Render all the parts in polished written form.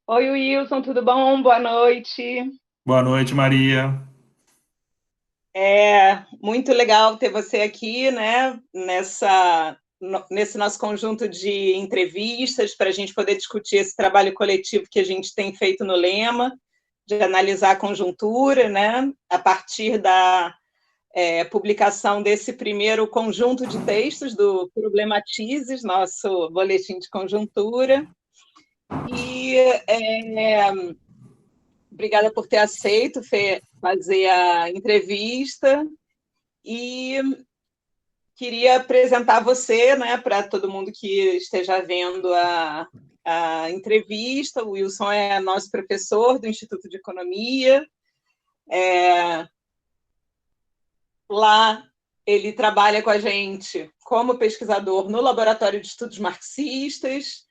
Oi, Wilson, tudo bom? Boa noite. Boa noite, Maria. É muito legal ter você aqui, né, nesse nosso conjunto de entrevistas para a gente poder discutir esse trabalho coletivo que a gente tem feito no Lema, de analisar a conjuntura, né, a partir da publicação desse primeiro conjunto de textos do Problematizes, nosso boletim de conjuntura. E obrigada por ter aceito fazer a entrevista e queria apresentar você, né, para todo mundo que esteja vendo a entrevista. O Wilson é nosso professor do Instituto de Economia. Lá ele trabalha com a gente como pesquisador no Laboratório de Estudos Marxistas,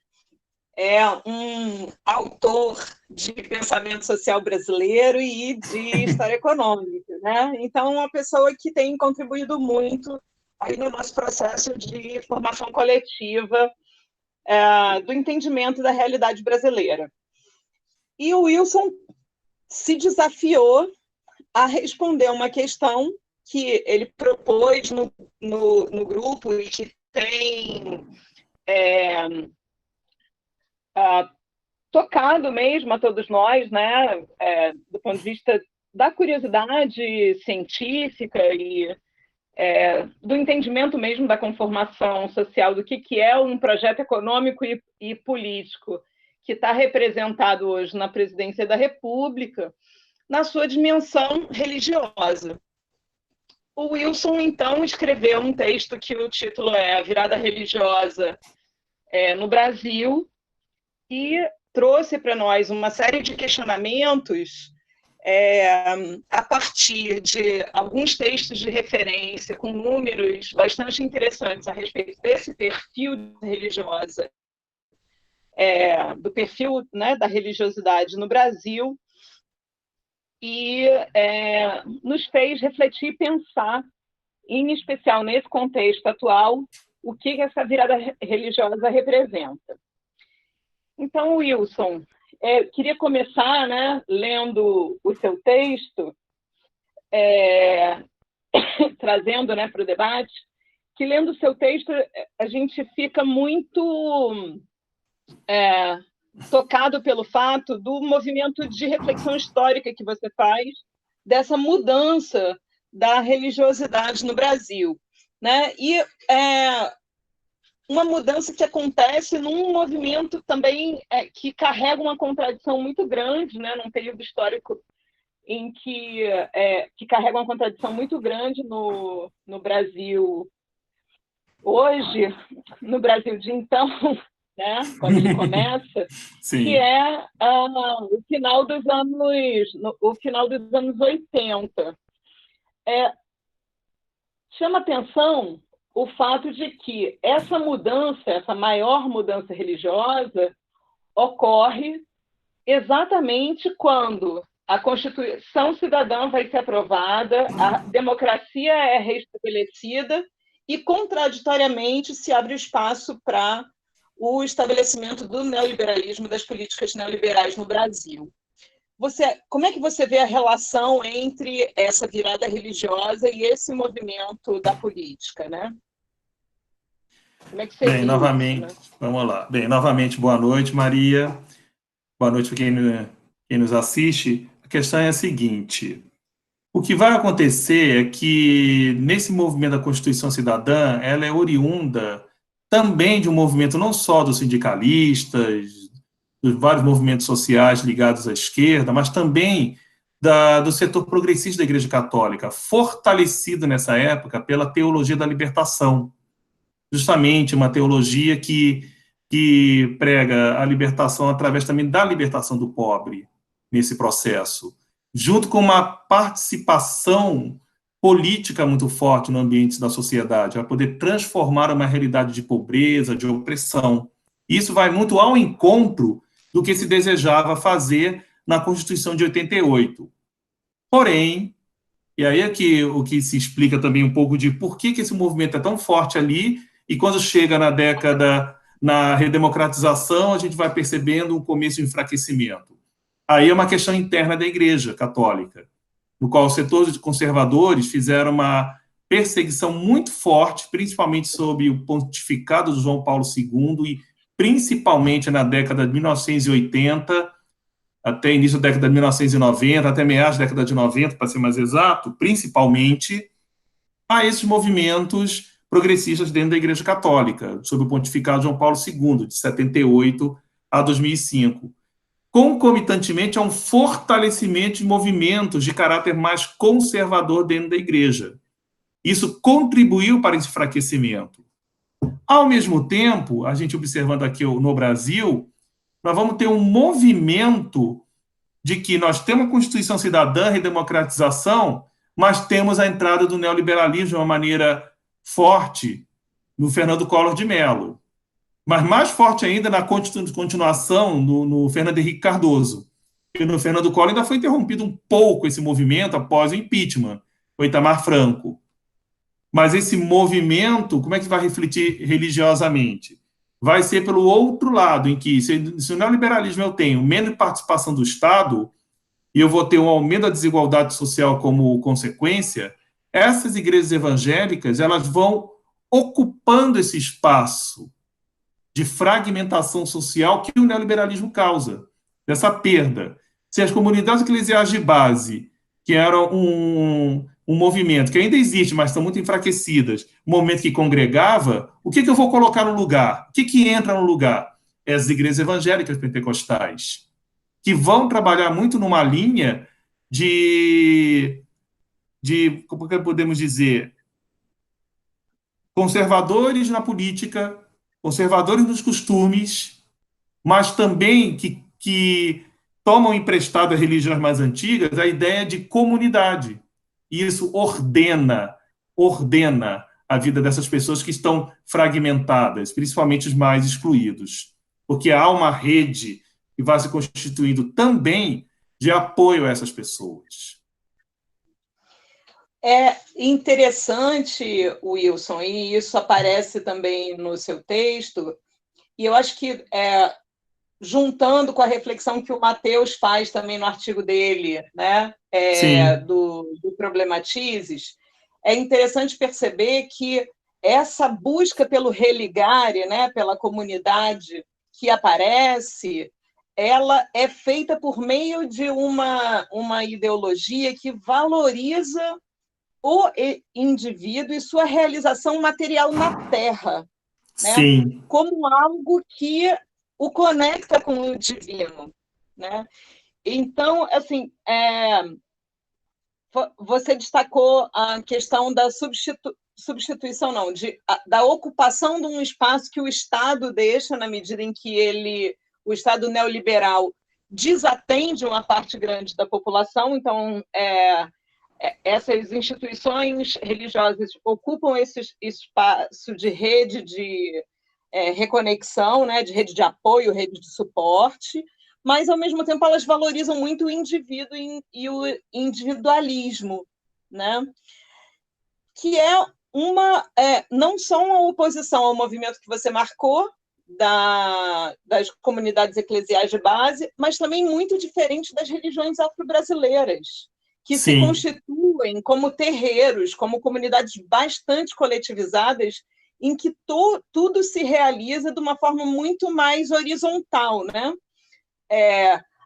é um autor de pensamento social brasileiro e de história econômica, né? Então, uma pessoa que tem contribuído muito aí no nosso processo de formação coletiva do entendimento da realidade brasileira. E o Wilson se desafiou a responder uma questão que ele propôs no grupo e que tem tocado mesmo a todos nós, né, do ponto de vista da curiosidade científica e do entendimento mesmo da conformação social, do que é um projeto econômico e político que está representado hoje na presidência da República, na sua dimensão religiosa. O Wilson, então, escreveu um texto que o título é A Virada Religiosa no Brasil, e trouxe para nós uma série de questionamentos a partir de alguns textos de referência com números bastante interessantes a respeito desse perfil religiosa, do perfil, né, da religiosidade no Brasil, e nos fez refletir e pensar, em especial nesse contexto atual, o que essa virada religiosa representa. Então, Wilson, queria começar, né, lendo o seu texto, é, trazendo, né, para o debate, que lendo o seu texto a gente fica muito tocado pelo fato do movimento de reflexão histórica que você faz, dessa mudança da religiosidade no Brasil, né? E uma mudança que acontece num movimento também que carrega uma contradição muito grande, né, num período histórico em que carrega uma contradição muito grande no Brasil hoje, no Brasil de então, né, quando ele começa, que Sim. é o final dos anos 80. É, chama atenção o fato de que essa mudança, essa maior mudança religiosa, ocorre exatamente quando a Constituição Cidadã vai ser aprovada, a democracia é restabelecida e, contraditoriamente, se abre espaço para o estabelecimento do neoliberalismo, das políticas neoliberais no Brasil. Como é que você vê a relação entre essa virada religiosa e esse movimento da política, né? Como é que você Bem, viu isso, novamente, né? vamos lá. Bem, novamente, boa noite, Maria. Boa noite para quem nos assiste. A questão é a seguinte: o que vai acontecer é que, nesse movimento da Constituição Cidadã, ela é oriunda também de um movimento não só dos sindicalistas, dos vários movimentos sociais ligados à esquerda, mas também do setor progressista da Igreja Católica, fortalecido nessa época pela teologia da libertação, justamente uma teologia que prega a libertação através também da libertação do pobre nesse processo, junto com uma participação política muito forte no ambiente da sociedade, para poder transformar uma realidade de pobreza, de opressão. Isso vai muito ao encontro do que se desejava fazer na Constituição de 88. Porém, e aí é que o que se explica também um pouco de por que esse movimento é tão forte ali, e quando chega na década na redemocratização, a gente vai percebendo um começo de enfraquecimento. Aí é uma questão interna da Igreja Católica, no qual os setores conservadores fizeram uma perseguição muito forte, principalmente sob o pontificado de João Paulo II, e principalmente na década de 1980, até início da década de 1990, até meados da década de 90, para ser mais exato, principalmente a esses movimentos progressistas dentro da Igreja Católica, sob o pontificado de João Paulo II, de 78 a 2005. Concomitantemente a um fortalecimento de movimentos de caráter mais conservador dentro da Igreja. Isso contribuiu para esse enfraquecimento. Ao mesmo tempo, a gente observando aqui no Brasil, nós vamos ter um movimento de que nós temos a Constituição Cidadã e democratização, mas temos a entrada do neoliberalismo de uma maneira forte no Fernando Collor de Mello. Mas mais forte ainda na continuação no Fernando Henrique Cardoso. E no Fernando Collor ainda foi interrompido um pouco esse movimento após o impeachment, o Itamar Franco. Mas esse movimento, como é que vai refletir religiosamente? Vai ser pelo outro lado, em que, se o neoliberalismo eu tenho menos participação do Estado, e eu vou ter um aumento da desigualdade social como consequência, essas igrejas evangélicas elas vão ocupando esse espaço de fragmentação social que o neoliberalismo causa, dessa perda. Se as comunidades eclesiais de base, que eram um movimento que ainda existe, mas estão muito enfraquecidas, um momento que congregava, o que eu vou colocar no lugar? O que entra no lugar? As igrejas evangélicas pentecostais, que vão trabalhar muito numa linha como que podemos dizer, conservadores na política, conservadores nos costumes, mas também que tomam emprestado às religiões mais antigas a ideia de comunidade. E isso ordena a vida dessas pessoas que estão fragmentadas, principalmente os mais excluídos. Porque há uma rede que vai se constituindo também de apoio a essas pessoas. É interessante, Wilson, e isso aparece também no seu texto, e eu acho que, juntando com a reflexão que o Matheus faz também no artigo dele, né, do Problematizes, é interessante perceber que essa busca pelo religare, né, pela comunidade que aparece, ela é feita por meio de uma ideologia que valoriza o indivíduo e sua realização material na Terra, né? Sim. Como algo que o conecta com o divino, né? Então, assim, você destacou a questão da substituição, não, da ocupação de um espaço que o Estado deixa na medida em que o Estado neoliberal desatende uma parte grande da população, então essas instituições religiosas ocupam esse espaço de rede de reconexão, né, de rede de apoio, rede de suporte, mas, ao mesmo tempo, elas valorizam muito o indivíduo e o individualismo, né? Que não só uma oposição ao movimento que você marcou, das comunidades eclesiais de base, mas também muito diferente das religiões afro-brasileiras, que se constituem como terreiros, como comunidades bastante coletivizadas, em que tudo se realiza de uma forma muito mais horizontal, né?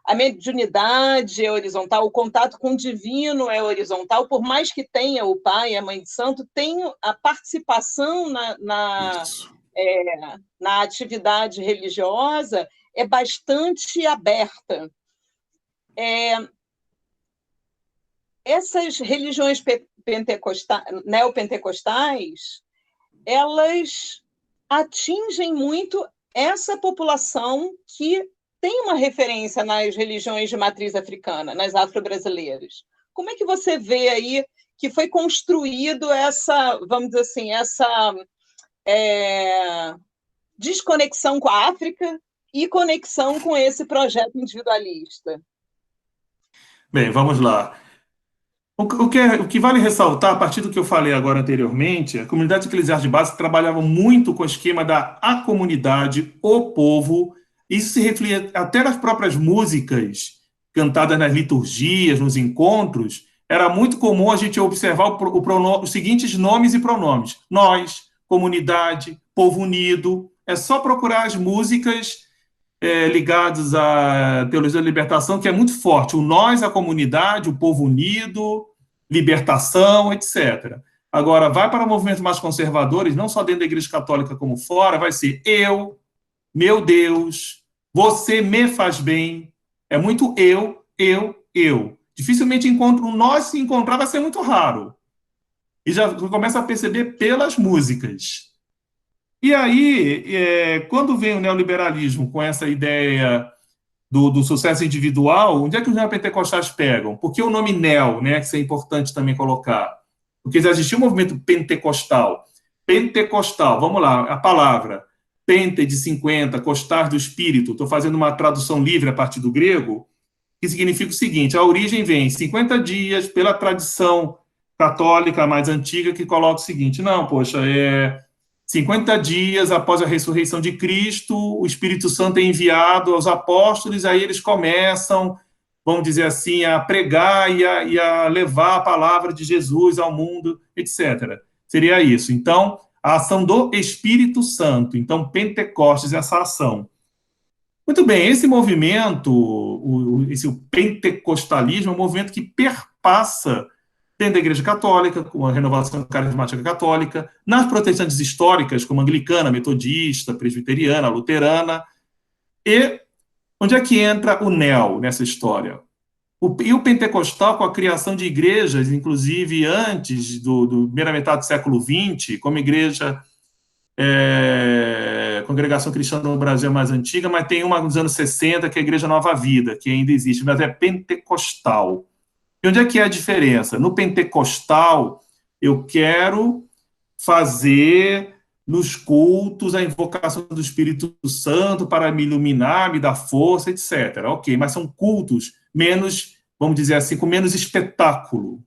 A mediunidade é horizontal, o contato com o divino é horizontal, por mais que tenha o pai, a mãe de santo, tem a participação na atividade religiosa é bastante aberta. Essas religiões neopentecostais, elas atingem muito essa população que tem uma referência nas religiões de matriz africana, nas afro-brasileiras. Como é que você vê aí que foi construído essa, vamos dizer assim, essa desconexão com a África e conexão com esse projeto individualista? Bem, vamos lá. O que vale ressaltar, a partir do que eu falei agora anteriormente, a comunidade eclesiástica de base trabalhava muito com o esquema da a comunidade, o povo. Isso se refletia até nas próprias músicas cantadas nas liturgias, nos encontros. Era muito comum a gente observar os seguintes nomes e pronomes: nós, comunidade, povo unido. É só procurar as músicas ligados à teologia da libertação, que é muito forte. O nós, a comunidade, o povo unido, libertação, etc. Agora, vai para movimentos mais conservadores, não só dentro da Igreja Católica como fora, vai ser eu, meu Deus, você me faz bem. É muito eu. Dificilmente encontro um nós, se encontrar vai ser muito raro. E já começa a perceber pelas músicas. E aí, quando vem o neoliberalismo com essa ideia do sucesso individual, onde é que os neopentecostais pegam? Por que o nome neo, né, que isso é importante também colocar? Porque já existia um movimento pentecostal. Pentecostal, vamos lá, a palavra pente de 50, costar do espírito, estou fazendo uma tradução livre a partir do grego, que significa o seguinte: a origem vem 50 dias pela tradição católica mais antiga, que coloca o seguinte: não, poxa, 50 dias após a ressurreição de Cristo, o Espírito Santo é enviado aos apóstolos, aí eles começam, vamos dizer assim, a pregar e a levar a palavra de Jesus ao mundo, etc. Seria isso. Então, a ação do Espírito Santo. Então, Pentecostes, essa ação. Muito bem, esse movimento, esse pentecostalismo, é um movimento que perpassa dentro da Igreja Católica, com a renovação carismática católica, nas protestantes históricas, como anglicana, metodista, presbiteriana, luterana, e onde é que entra o neo nessa história? E o pentecostal, com a criação de igrejas, inclusive antes do primeira metade do século XX, como igreja Congregação Cristã no Brasil é mais antiga, mas tem uma dos anos 60, que é a Igreja Nova Vida, que ainda existe, mas é pentecostal. E onde é que é a diferença? No pentecostal, eu quero fazer nos cultos a invocação do Espírito Santo para me iluminar, me dar força, etc. Ok, mas são cultos menos, vamos dizer assim, com menos espetáculo,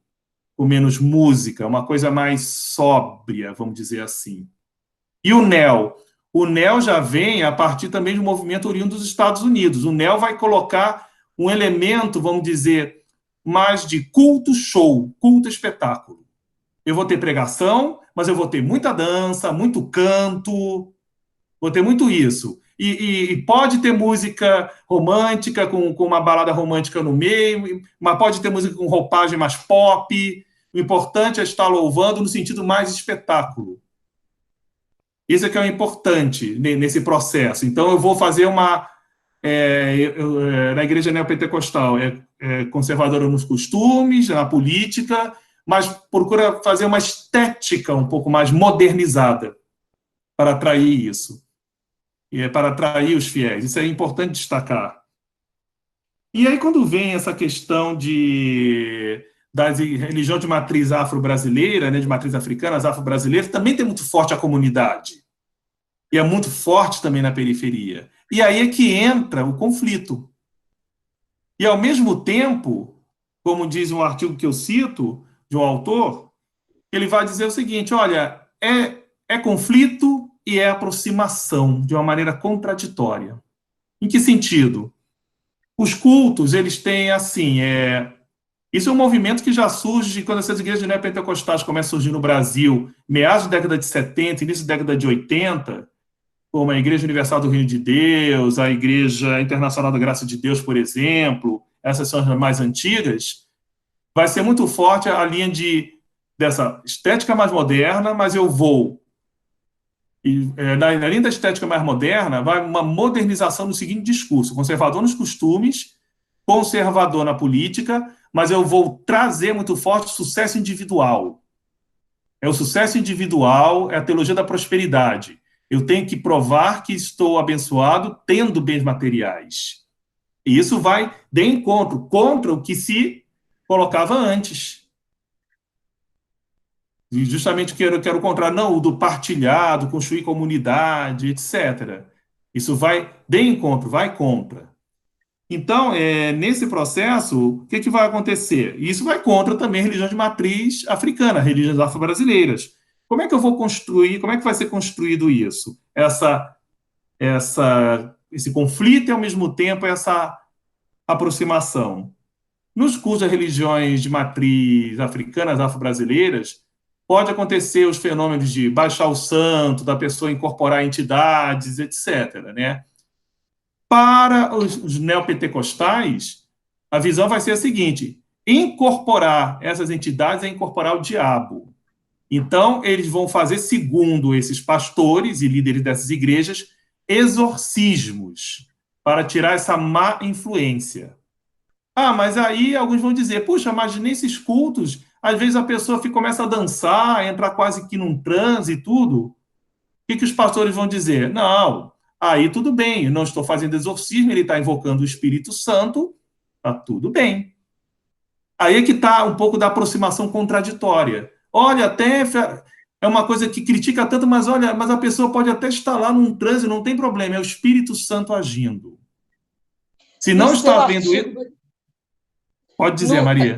com menos música, uma coisa mais sóbria, vamos dizer assim. E o NEL? O NEL já vem a partir também do movimento oriundo dos Estados Unidos. O NEL vai colocar um elemento, vamos dizer, mais de culto show, culto espetáculo. Eu vou ter pregação, mas eu vou ter muita dança, muito canto, vou ter muito isso. E pode ter música romântica, com uma balada romântica no meio, mas pode ter música com roupagem mais pop. O importante é estar louvando no sentido mais espetáculo. Isso é que é o importante nesse processo. Então, eu vou fazer na igreja neopentecostal, conservadora nos costumes, na política, mas procura fazer uma estética um pouco mais modernizada para atrair isso, para atrair os fiéis. Isso é importante destacar. E aí, quando vem essa questão da religião de matriz afro-brasileira, né, de matriz africana, as afro-brasileiras, também tem muito forte a comunidade. E é muito forte também na periferia. E aí é que entra o conflito. E, ao mesmo tempo, como diz um artigo que eu cito, de um autor, ele vai dizer o seguinte: olha, é conflito e é aproximação, de uma maneira contraditória. Em que sentido? Os cultos, eles têm assim, isso é um movimento que já surge quando essas igrejas neopentecostais começam a surgir no Brasil, meados da década de 70, início da década de 80, como a Igreja Universal do Reino de Deus, a Igreja Internacional da Graça de Deus, por exemplo, essas são as mais antigas, vai ser muito forte a linha dessa estética mais moderna, mas eu vou. Na linha da estética mais moderna, vai uma modernização no seguinte discurso: conservador nos costumes, conservador na política, mas eu vou trazer muito forte o sucesso individual. É o sucesso individual, é a teologia da prosperidade. Eu tenho que provar que estou abençoado tendo bens materiais. E isso vai de encontro contra o que se colocava antes. E justamente quero o contrário, não, o do partilhado, construir comunidade, etc. Isso vai de encontro, vai contra. Então, nesse processo, o que vai acontecer? Isso vai contra também a religião de matriz africana, religiões afro-brasileiras. Como é que eu vou construir, como é que vai ser construído isso? Esse conflito e, ao mesmo tempo, essa aproximação. Nos cursos de religiões de matriz africanas, afro-brasileiras, pode acontecer os fenômenos de baixar o santo, da pessoa incorporar entidades, etc., né? Para os neopentecostais, a visão vai ser a seguinte: incorporar essas entidades é incorporar o diabo. Então, eles vão fazer, segundo esses pastores e líderes dessas igrejas, exorcismos para tirar essa má influência. Ah, mas aí alguns vão dizer, puxa, mas nesses cultos, às vezes a pessoa começa a dançar, entrar quase que num transe e tudo. Que os pastores vão dizer? Não, aí tudo bem, eu não estou fazendo exorcismo, ele está invocando o Espírito Santo, está tudo bem. Aí é que está um pouco da aproximação contraditória. Olha, até é uma coisa que critica tanto, mas olha, mas a pessoa pode até estar lá num transe, não tem problema, é o Espírito Santo agindo. Se No não está seu vendo artigo, isso, pode dizer, no, Maria.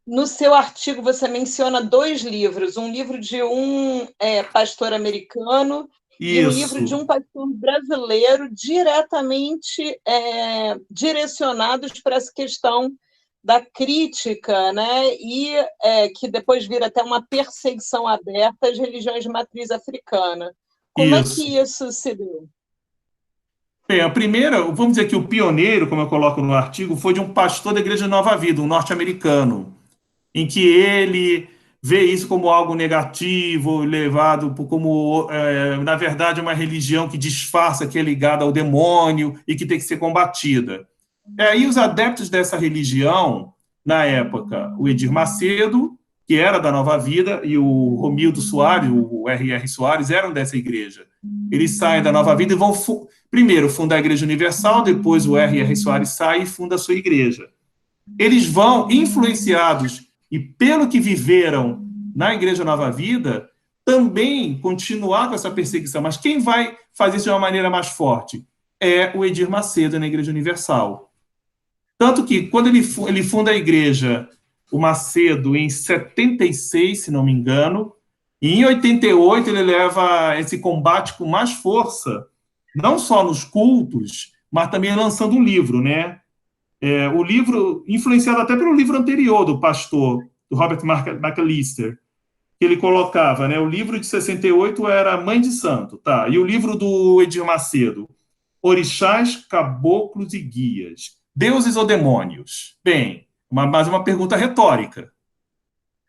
no seu artigo você menciona 2 livros, um livro de um pastor americano e um livro de Isso. um pastor brasileiro diretamente direcionados para essa questão da crítica, né? E que depois vira até uma perseguição aberta às religiões de matriz africana. Como é Isso. que isso se deu? Bem, a primeira, vamos dizer que o pioneiro, como eu coloco no artigo, foi de um pastor da Igreja Nova Vida, um norte-americano, em que ele vê isso como algo negativo, levado como, na verdade, uma religião que disfarça que é ligada ao demônio e que tem que ser combatida. E aí os adeptos dessa religião, na época, o Edir Macedo, que era da Nova Vida, e o Romildo Soares, o R.R. Soares, eram dessa igreja. Eles saem da Nova Vida e vão, primeiro, fundar a Igreja Universal, depois o R.R. Soares sai e funda a sua igreja. Eles vão, influenciados e pelo que viveram na Igreja Nova Vida, também continuar com essa perseguição. Mas quem vai fazer isso de uma maneira mais forte? É o Edir Macedo na Igreja Universal. Tanto que, quando ele funda a igreja, o Macedo, em 76, se não me engano, e em 88 ele leva esse combate com mais força, não só nos cultos, mas também lançando um livro, né? O livro, influenciado até pelo livro anterior do pastor, do Robert McAllister, que ele colocava, né? O livro de 68 era Mãe de Santo, tá? E o livro do Edir Macedo, Orixás, Caboclos e Guias. Deuses ou demônios? Bem, mais uma pergunta retórica.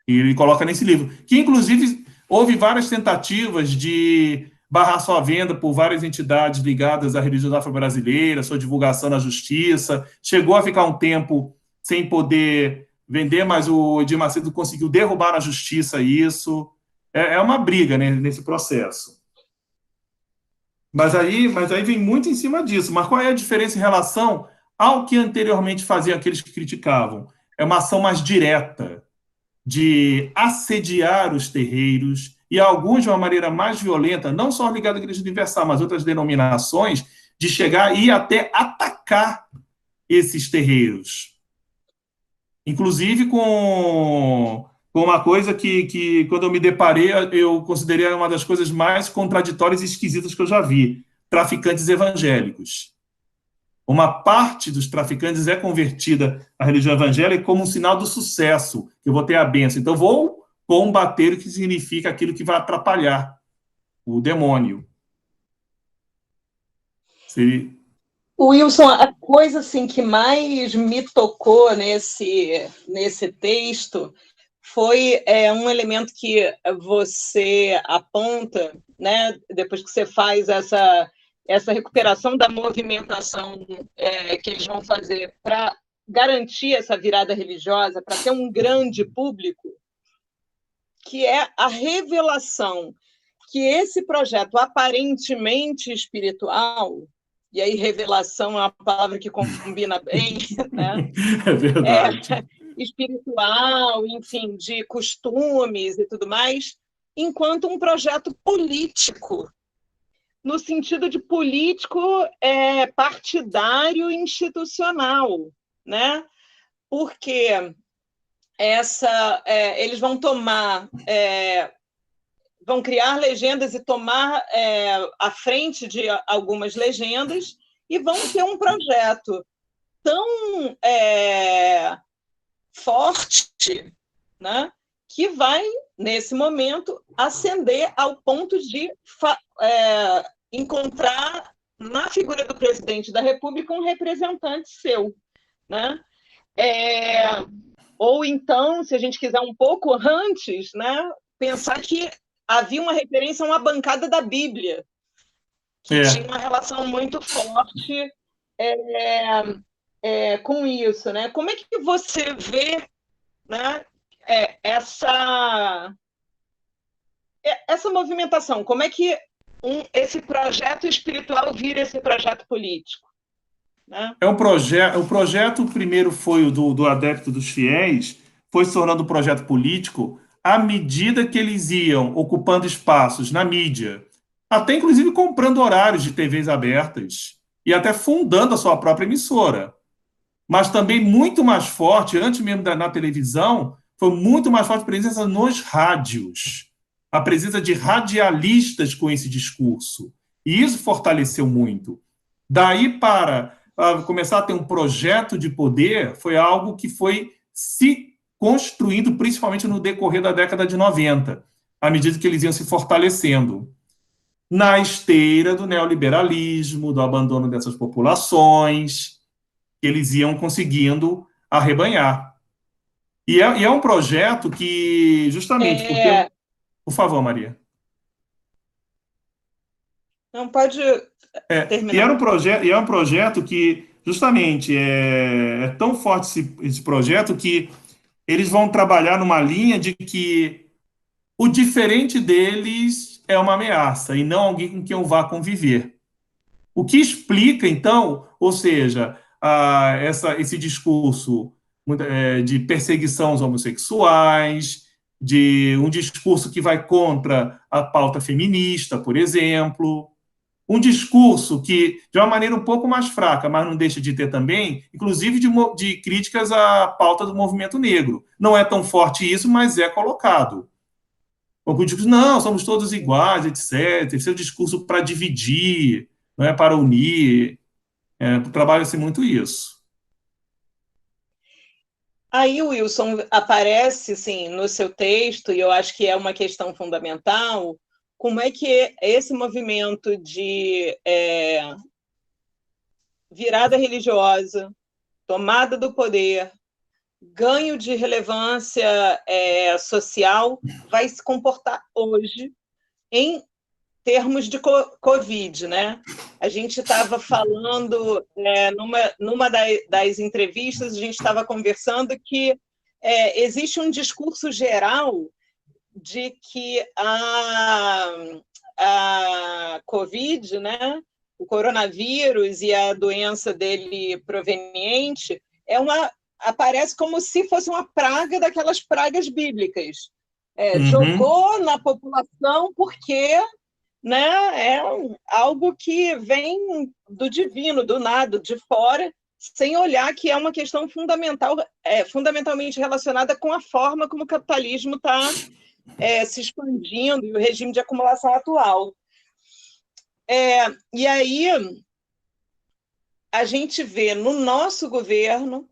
E ele coloca nesse livro, que inclusive houve várias tentativas de barrar sua venda por várias entidades ligadas à religião afro-brasileira, sua divulgação na justiça, chegou a ficar um tempo sem poder vender, mas o Edir Macedo conseguiu derrubar na justiça isso. É uma briga, né, nesse processo. Mas aí vem muito em cima disso. Mas qual é a diferença em relação ao que anteriormente faziam aqueles que criticavam? É uma ação mais direta, de assediar os terreiros, e alguns de uma maneira mais violenta, não só ligada à Igreja Universal, mas outras denominações, de chegar e até atacar esses terreiros. Inclusive com uma coisa que, quando eu me deparei, eu considerei uma das coisas mais contraditórias e esquisitas que eu já vi: traficantes evangélicos. Uma parte dos traficantes é convertida à religião evangélica como um sinal do sucesso, que eu vou ter a bênção. Então, eu vou combater o que significa aquilo que vai atrapalhar o demônio. Seria... Wilson, a coisa assim, que mais me tocou nesse texto foi um elemento que você aponta, né, depois que você faz essa recuperação da movimentação que eles vão fazer para garantir essa virada religiosa, para ter um grande público, que é a revelação que esse projeto aparentemente espiritual, e aí revelação é uma palavra que combina bem, né? É verdade. Espiritual, enfim, de costumes e tudo mais, enquanto um projeto político no sentido de político partidário institucional, né? Porque eles vão vão criar legendas e tomar a frente de algumas legendas e vão ter um projeto tão forte, né, que vai, nesse momento, ascender ao ponto de encontrar na figura do presidente da República um representante seu, né? Ou então, se a gente quiser um pouco antes, né, pensar que havia uma referência a uma bancada da Bíblia, que tinha uma relação muito forte com isso, né? Como é que você vê, né, essa movimentação? Como é que esse projeto espiritual vira esse projeto político? Né? O projeto primeiro foi o do Adepto dos Fiéis, foi se tornando um projeto político à medida que eles iam ocupando espaços na mídia, até inclusive comprando horários de TVs abertas e até fundando a sua própria emissora. Mas também muito mais forte, antes mesmo na televisão, foi muito mais forte a presença nos rádios, a presença de radialistas com esse discurso. E isso fortaleceu muito. Daí para começar a ter um projeto de poder, foi algo que foi se construindo, principalmente no decorrer da década de 90, à medida que eles iam se fortalecendo. Na esteira do neoliberalismo, do abandono dessas populações, eles iam conseguindo arrebanhar. E é um projeto que, justamente, porque... Por favor, Maria. Não, pode terminar. E é um projeto que, justamente, é tão forte esse projeto que eles vão trabalhar numa linha de que o diferente deles é uma ameaça e não alguém com quem eu vá conviver. O que explica, então, ou seja, esse discurso de perseguição aos homossexuais, de um discurso que vai contra a pauta feminista, por exemplo, um discurso que, de uma maneira um pouco mais fraca, mas não deixa de ter também, inclusive de críticas à pauta do movimento negro. Não é tão forte isso, mas é colocado. O discurso, não, somos todos iguais, etc. Esse é o discurso para dividir, não é para unir. Trabalha-se muito isso. Aí, Wilson, aparece, sim, no seu texto, e eu acho que é uma questão fundamental, como é que esse movimento de virada religiosa, tomada do poder, ganho de relevância social, vai se comportar hoje em termos de Covid, né? A gente estava falando, numa das entrevistas, a gente estava conversando que existe um discurso geral de que a Covid, né, o coronavírus e a doença dele proveniente, aparece como se fosse uma praga daquelas pragas bíblicas. Jogou na população porque, né, é algo que vem do divino, do nada, de fora, sem olhar que é uma questão fundamentalmente relacionada com a forma como o capitalismo está se expandindo e o regime de acumulação atual. E aí a gente vê no nosso governo,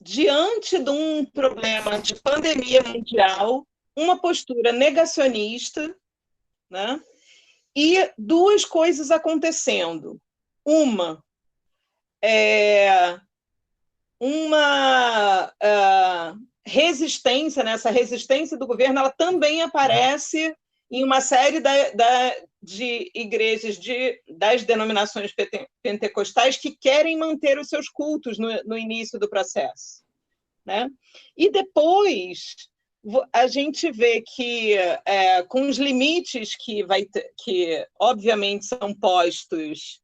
diante de um problema de pandemia mundial, uma postura negacionista, né? E duas coisas acontecendo. Uma resistência, né? Essa resistência do governo, ela também aparece em uma série de igrejas das denominações pentecostais que querem manter os seus cultos no início do processo, né? E depois a gente vê que, com os limites que obviamente são postos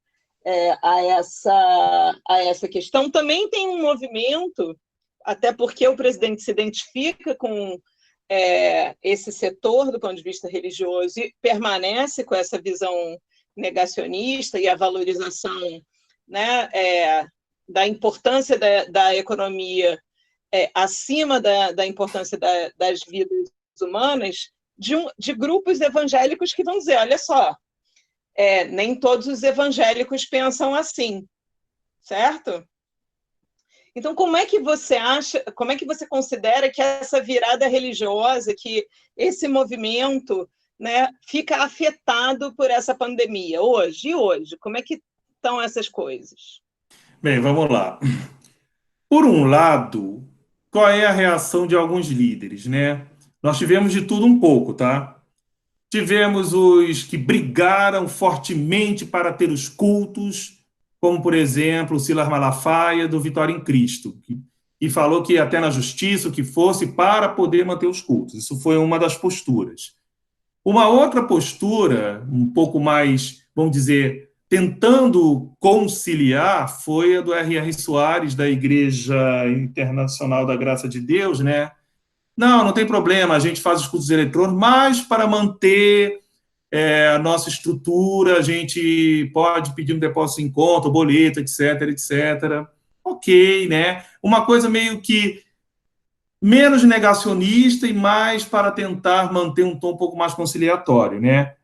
a essa questão, também tem um movimento, até porque o presidente se identifica com esse setor do ponto de vista religioso e permanece com essa visão negacionista e a valorização, né, da importância da economia acima da importância das vidas humanas, de grupos evangélicos que vão dizer, olha só, nem todos os evangélicos pensam assim, certo? Então, como é que você considera que essa virada religiosa, que esse movimento, né, fica afetado por essa pandemia hoje? Como é que estão essas coisas? Bem, vamos lá. Por um lado, qual é a reação de alguns líderes, né? Nós tivemos de tudo um pouco, tá? Tivemos os que brigaram fortemente para ter os cultos, como, por exemplo, o Silas Malafaia, do Vitória em Cristo, e falou que ia até na justiça, o que fosse, para poder manter os cultos. Isso foi uma das posturas. Uma outra postura, um pouco mais, vamos dizer, tentando conciliar, foi a do R.R. Soares, da Igreja Internacional da Graça de Deus, né? Não tem problema, a gente faz os cultos eletrônicos, mas para manter a nossa estrutura, a gente pode pedir um depósito em conta, boleto, etc, etc. Ok, né? Uma coisa meio que menos negacionista e mais para tentar manter um tom um pouco mais conciliatório, né?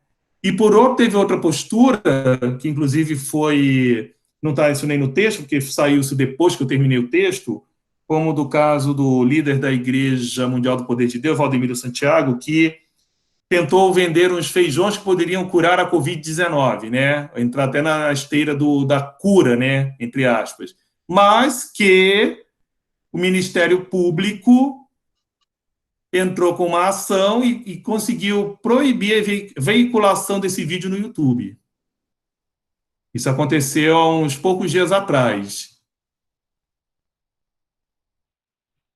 E por outro, teve outra postura, que inclusive foi, não está isso nem no texto, porque saiu isso depois que eu terminei o texto, como do caso do líder da Igreja Mundial do Poder de Deus, Valdemiro Santiago, que tentou vender uns feijões que poderiam curar a Covid-19, né? Entrar até na esteira da cura, né? Entre aspas. Mas que o Ministério Público entrou com uma ação e conseguiu proibir a veiculação desse vídeo no YouTube. Isso aconteceu há uns poucos dias atrás.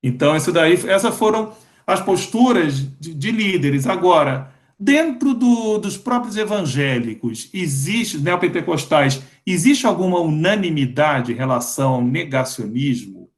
Então, essas foram as posturas de líderes. Agora, dentro dos próprios evangélicos, neopentecostais, existe alguma unanimidade em relação ao negacionismo?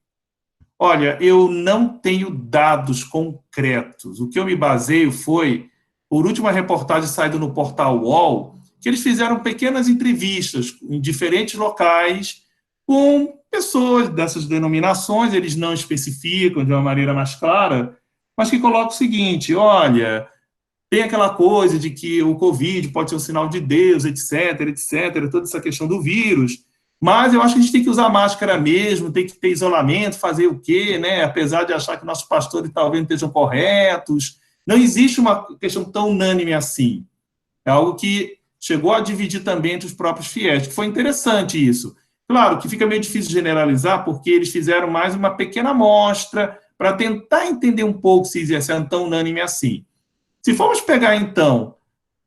Olha, eu não tenho dados concretos. O que eu me baseio foi, por última reportagem saída no portal UOL, que eles fizeram pequenas entrevistas em diferentes locais com pessoas dessas denominações, eles não especificam de uma maneira mais clara, mas que colocam o seguinte, olha, tem aquela coisa de que o Covid pode ser um sinal de Deus, etc, etc, toda essa questão do vírus, mas eu acho que a gente tem que usar máscara mesmo, tem que ter isolamento, fazer o quê, né? Apesar de achar que nossos pastores talvez não estejam corretos, não existe uma questão tão unânime assim. É algo que chegou a dividir também entre os próprios fiéis, que foi interessante isso. Claro que fica meio difícil generalizar, porque eles fizeram mais uma pequena amostra para tentar entender um pouco se ia ser tão unânime assim. Se formos pegar, então,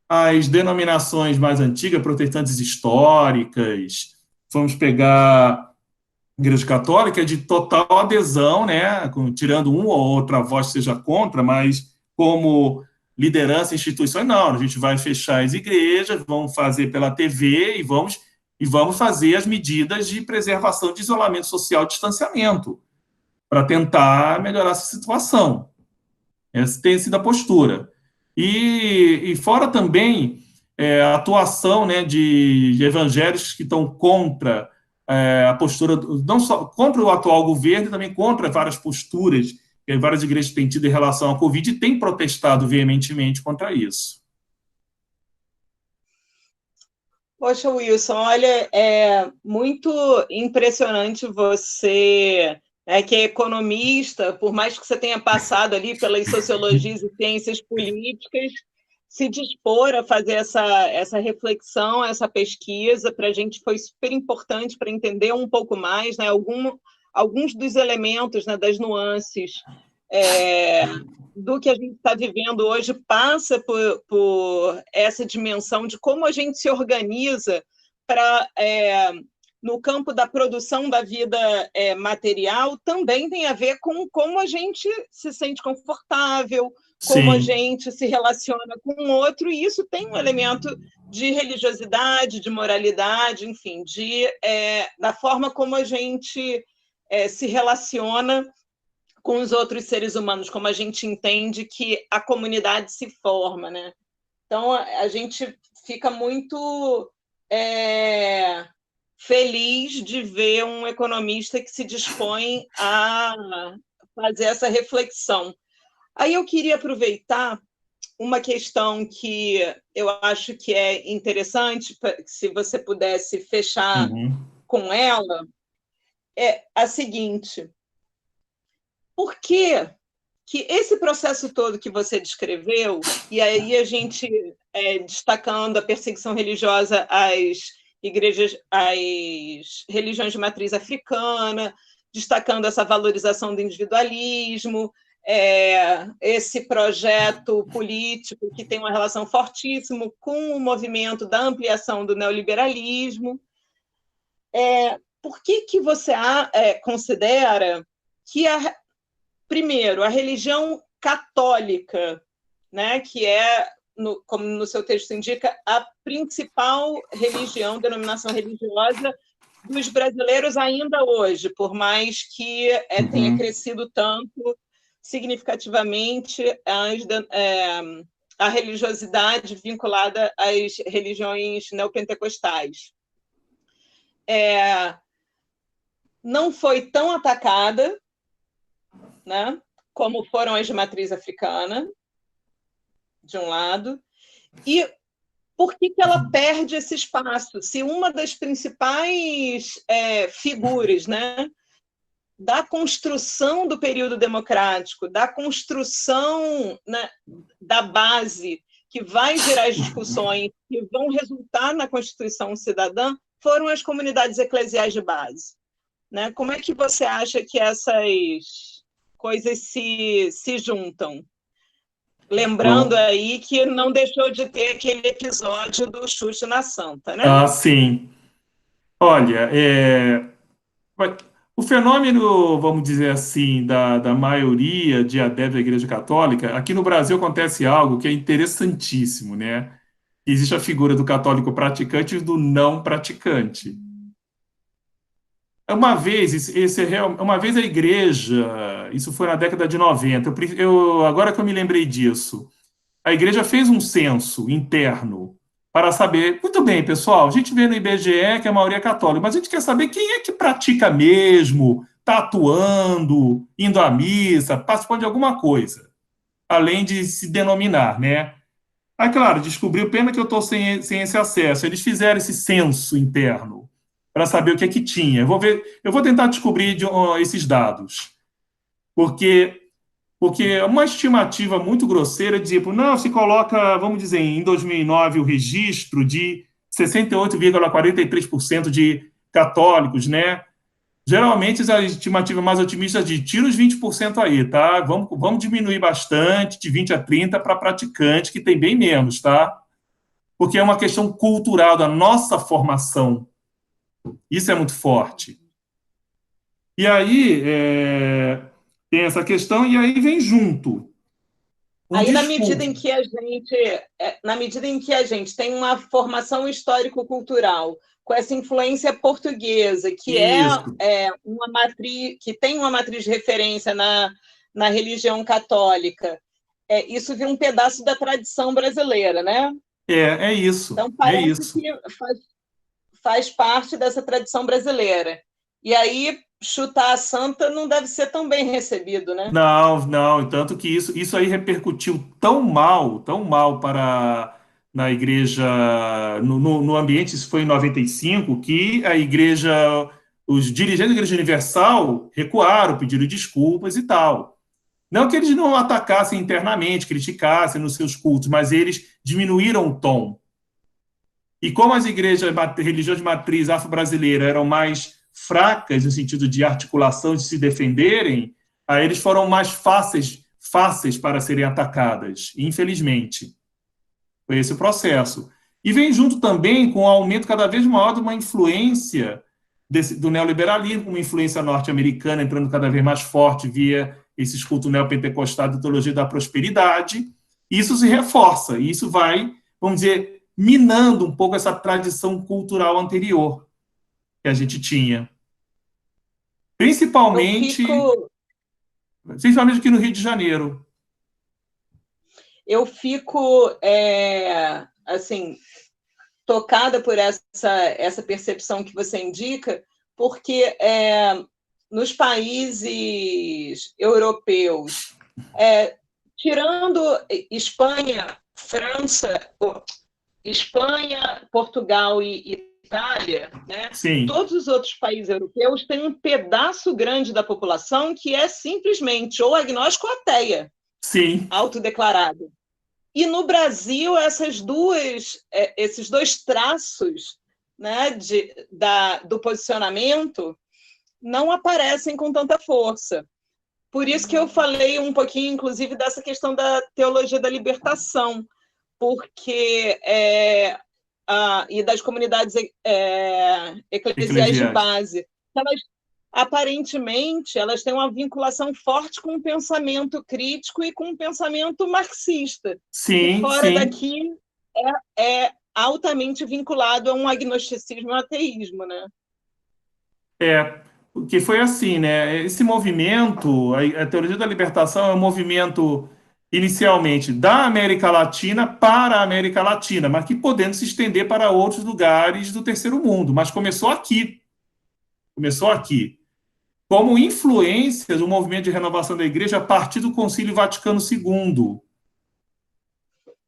as denominações mais antigas, protestantes históricas, vamos pegar a Igreja Católica, é de total adesão, né, tirando uma ou outra voz que seja contra, mas como liderança, instituições, não, a gente vai fechar as igrejas, vamos fazer pela TV e vamos fazer as medidas de preservação de isolamento social e distanciamento, para tentar melhorar essa situação. Essa tem sido a postura. E fora também a atuação, né, de evangélicos que estão contra a postura, não só contra o atual governo, também contra várias posturas que várias igrejas têm tido em relação à Covid e têm protestado veementemente contra isso. Poxa, Wilson, olha, é muito impressionante você, que é economista, por mais que você tenha passado ali pelas sociologias e ciências políticas, se dispor a fazer essa reflexão, essa pesquisa, para a gente foi super importante para entender um pouco mais, né, alguns dos elementos, né, das nuances do que a gente está vivendo hoje passa por essa dimensão de como a gente se organiza para, no campo da produção da vida material, também tem a ver com como a gente se sente confortável, como a gente se relaciona com o outro, e isso tem um elemento de religiosidade, de moralidade, enfim, da forma como a gente se relaciona com os outros seres humanos, como a gente entende que a comunidade se forma, né? Então, a gente fica muito feliz de ver um economista que se dispõe a fazer essa reflexão. Aí eu queria aproveitar uma questão que eu acho que é interessante, se você pudesse fechar com ela, é a seguinte: por que esse processo todo que você descreveu, e aí a gente destacando a perseguição religiosa às igrejas, às religiões de matriz africana, destacando essa valorização do individualismo, esse projeto político que tem uma relação fortíssima com o movimento da ampliação do neoliberalismo. Por que você considera que, primeiro, a religião católica, né, que é, como no seu texto indica, a principal religião, denominação religiosa dos brasileiros ainda hoje, por mais que tenha crescido tanto significativamente a religiosidade vinculada às religiões neopentecostais. Não foi tão atacada, né, como foram as de matriz africana, de um lado, e por que ela perde esse espaço? Se uma das principais figuras, né, da construção do período democrático, da construção, né, da base que vai gerar as discussões que vão resultar na Constituição Cidadã, foram as comunidades eclesiais de base, né? Como é que você acha que essas coisas se juntam? Lembrando aí que não deixou de ter aquele episódio do chute na Santa, né? Ah, sim. Olha, o fenômeno, vamos dizer assim, da maioria de adeptos da Igreja Católica, aqui no Brasil acontece algo que é interessantíssimo, né? Existe a figura do católico praticante e do não praticante. Uma vez a igreja, isso foi na década de 90, agora que eu me lembrei disso, a igreja fez um censo interno para saber, muito bem, pessoal, a gente vê no IBGE que a maioria é católica, mas a gente quer saber quem é que pratica mesmo, está atuando, indo à missa, participando de alguma coisa, além de se denominar, né? Aí, claro, descobriu, pena que eu estou sem esse acesso. Eles fizeram esse censo interno para saber o que é que tinha. Eu vou tentar descobrir esses dados. Porque uma estimativa muito grosseira de tipo, não, se coloca, vamos dizer, em 2009 o registro de 68,43% de católicos, né? Geralmente a estimativa mais otimista de tira os 20% aí, tá? Vamos diminuir bastante, de 20 a 30 para praticante, que tem bem menos, tá? Porque é uma questão cultural da nossa formação. Isso é muito forte. E aí tem essa questão, e aí vem junto. Aí, na medida em que a gente tem uma formação histórico-cultural com essa influência portuguesa, que uma matriz, que tem uma matriz de referência na religião católica, isso vira um pedaço da tradição brasileira, né? É isso. Então, parece que faz parte dessa tradição brasileira. E aí, chutar a Santa não deve ser tão bem recebido, né? Não, tanto que isso aí repercutiu tão mal na igreja, no ambiente, isso foi em 95, que a igreja, os dirigentes da Igreja Universal recuaram, pediram desculpas e tal. Não que eles não atacassem internamente, criticassem nos seus cultos, mas eles diminuíram o tom. E como as religiões de matriz afro-brasileira eram mais fracas no sentido de articulação, de se defenderem, aí eles foram mais fáceis para serem atacadas, infelizmente. Foi esse o processo. E vem junto também com o aumento cada vez maior de uma influência do neoliberalismo, uma influência norte-americana entrando cada vez mais forte via esses cultos neopentecostais da teologia da prosperidade. Isso se reforça, e isso vai, vamos dizer, minando um pouco essa tradição cultural anterior que a gente tinha. Principalmente aqui no Rio de Janeiro. Eu fico, assim, tocada por essa percepção que você indica, porque nos países europeus, tirando Espanha, França, Espanha, Portugal e Itália, né? Sim. Todos os outros países europeus têm um pedaço grande da população que é simplesmente ou agnóstico ou ateia, Sim. autodeclarado. E no Brasil, esses dois traços, né, do posicionamento não aparecem com tanta força. Por isso que eu falei um pouquinho, inclusive, dessa questão da teologia da libertação, porque e das comunidades eclesiais de base. Aparentemente, elas têm uma vinculação forte com o pensamento crítico e com o pensamento marxista. Sim, e fora sim. daqui é altamente vinculado a um agnosticismo e um ateísmo, né? Porque foi assim, né? Esse movimento, a teologia da libertação é um movimento inicialmente da América Latina para a América Latina, mas que podendo se estender para outros lugares do terceiro mundo, mas começou aqui. Começou aqui. Como influência do movimento de renovação da igreja a partir do Concílio Vaticano II.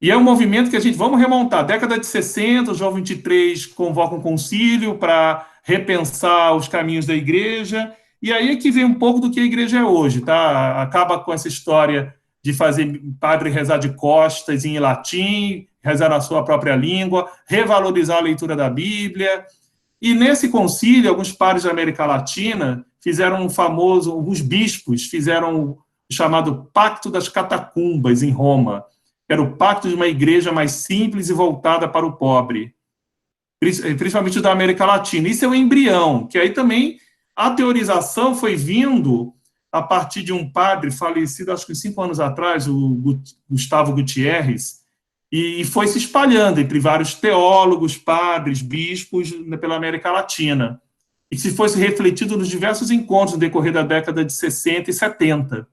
E é um movimento que a gente, vamos remontar, década de 60, o João 23 convoca um concílio para repensar os caminhos da igreja, e aí é que vem um pouco do que a igreja é hoje, tá? Acaba com essa história de fazer padre rezar de costas em latim, rezar na sua própria língua, revalorizar a leitura da Bíblia. E nesse concílio, alguns padres da América Latina fizeram alguns bispos fizeram o chamado Pacto das Catacumbas em Roma, que era o pacto de uma igreja mais simples e voltada para o pobre, principalmente da América Latina. Isso é um embrião, que aí também a teorização foi vindo a partir de um padre falecido, acho que 5 anos atrás, o Gustavo Gutierrez, e foi se espalhando entre vários teólogos, padres, bispos pela América Latina, e se fosse refletido nos diversos encontros no decorrer da década de 60 e 70.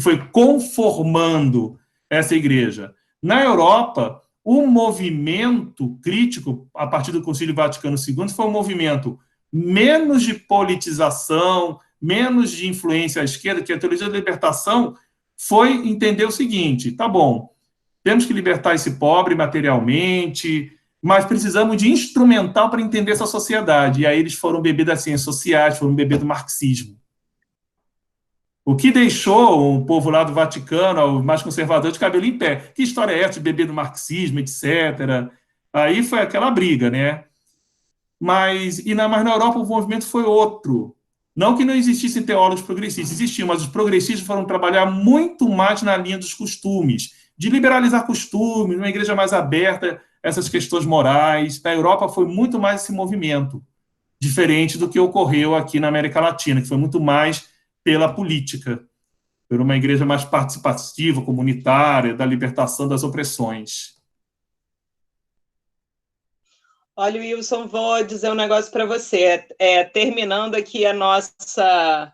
Foi conformando essa igreja. Na Europa, o movimento crítico, a partir do Concílio Vaticano II, foi um movimento menos de politização, menos de influência à esquerda, que a teologia da libertação foi entender o seguinte, tá bom, temos que libertar esse pobre materialmente, mas precisamos de instrumental para entender essa sociedade. E aí eles foram beber das ciências sociais, foram beber do marxismo. O que deixou o povo lá do Vaticano, o mais conservador, de cabelo em pé. Que história é essa de beber do marxismo, etc. Aí foi aquela briga, né? Mas na Europa o movimento foi outro. Não que não existissem teólogos progressistas, existiam, mas os progressistas foram trabalhar muito mais na linha dos costumes, de liberalizar costumes, uma igreja mais aberta a essas questões morais. Na Europa foi muito mais esse movimento, diferente do que ocorreu aqui na América Latina, que foi muito mais pela política, por uma igreja mais participativa, comunitária, da libertação das opressões. Olha, Wilson, vou dizer um negócio para você. Terminando aqui a nossa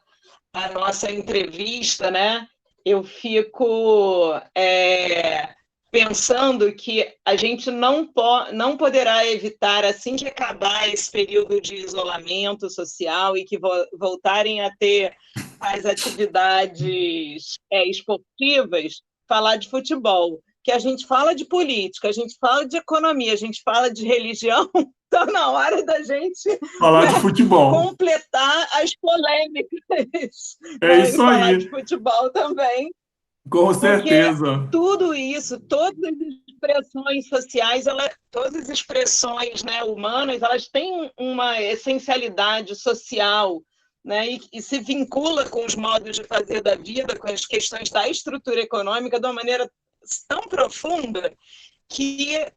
entrevista, né? Eu fico pensando que a gente não poderá evitar, assim que acabar esse período de isolamento social e que voltarem a ter as atividades esportivas, falar de futebol. Que a gente fala de política, a gente fala de economia, a gente fala de religião, está na hora da gente falar de futebol, completar as polêmicas. Isso aí. Falar de futebol também. Com certeza. Porque tudo isso, todas as expressões sociais, todas as expressões, né, humanas, elas têm uma essencialidade social, né, e se vincula com os modos de fazer da vida, com as questões da estrutura econômica de uma maneira tão profunda que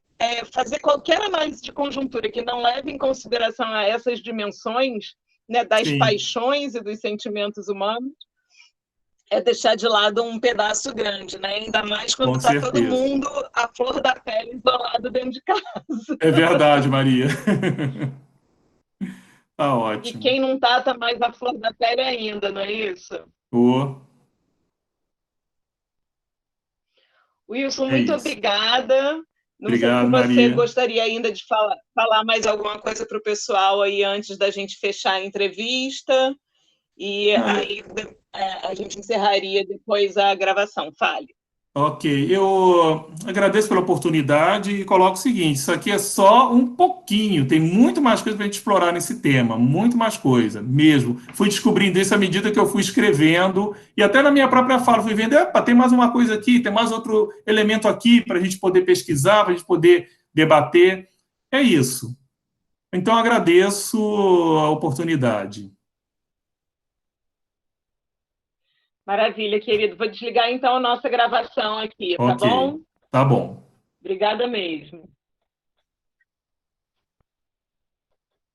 fazer qualquer análise de conjuntura que não leve em consideração a essas dimensões, né, das paixões e dos sentimentos humanos é deixar de lado um pedaço grande, né? Ainda mais quando está todo mundo à flor da pele isolado dentro de casa. É verdade, Maria. Tá ótimo. E quem não está mais à flor da pele ainda, não é isso? Wilson, muito obrigada. Não sei Obrigado, se você Maria. gostaria ainda de falar mais alguma coisa para o pessoal aí antes da gente fechar a entrevista, e aí a gente encerraria depois a gravação. Fale. Ok, eu agradeço pela oportunidade e coloco o seguinte: isso aqui é só um pouquinho, tem muito mais coisa para a gente explorar nesse tema, muito mais coisa, mesmo. Fui descobrindo isso à medida que eu fui escrevendo, e até na minha própria fala, fui vendo, epa, tem mais uma coisa aqui, tem mais outro elemento aqui para a gente poder pesquisar, para a gente poder debater. É isso. Então, agradeço a oportunidade. Maravilha, querido. Vou desligar então a nossa gravação aqui, tá Ok, bom? tá bom. Obrigada mesmo.